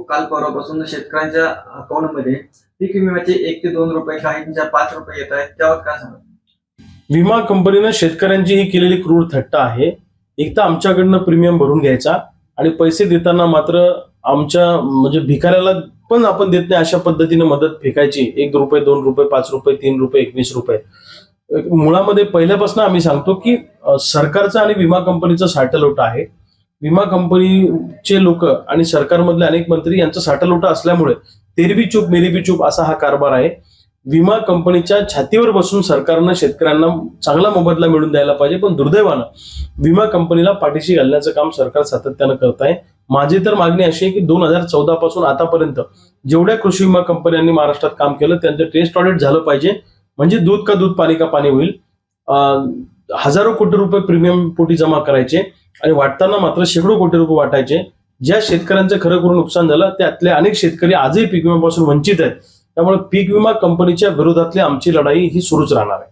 काल परवापासून शेतकऱ्यांच्या अकाउंटमध्ये पीक विम्याचे 1 ते 2 रुपये, काहींच्या 5 रुपये येत आहेत, त्यावर काय सांगा? विमा कंपनीनं शेतकऱ्यांची ही केलेली क्रूर थट्टा आहे. एक तर आमच्याकडनं प्रीमियम भरून घ्यायचा आणि पैसे देताना मात्र आमच्या म्हणजे भिकाऱ्याला पण आपण देत नाही अशा पद्धतीने मदत फेकायची. 1 रुपये, 2 रुपये, 5 रुपये, 3 रुपये, 21 रुपये. मुळामध्ये पहिल्यापासून आम्ही सांगतो की सरकारचा आणि विमा कंपनीचा साठालोटा आहे. विमा कंपनीचे लोक आणि सरकारमधले अनेक मंत्री यांचा साठालोटा असल्यामुळे तेरी भी चूप मेरी भी चूप असा हा कारभार आहे. विमा कंपनीच्या छातीवर बसून सरकारनं शेतकऱ्यांना चांगला मोबदला मिळवून द्यायला पाहिजे, पण दुर्दैवानं विमा कंपनीला पाठीशी घालण्याचं काम सरकार सातत्यानं करत आहे. माझी तर मागणी अशी आहे की 2014 पासून आतापर्यंत जेवढ्या कृषी विमा कंपन्यांनी महाराष्ट्रात काम केलं त्यांचं टेस्ट ऑडिट झालं पाहिजे, म्हणजे दूध का दूध पाणी का पाणी होईल. हजारो कोटी रुपये प्रीमियम पोटी जमा करायचे आणि वाटताना मात्र शेकडो कोटी रुपये वाटायचे. ज्या शेतकऱ्यांचं खरं करून नुकसान झालं त्यातले अनेक शेतकरी आजही पीक विम्यापासून वंचित आहेत. त्यामुळे पीक विमा कंपनीच्या विरोधातली आमची लढाई ही सुरूच राहणार आहे.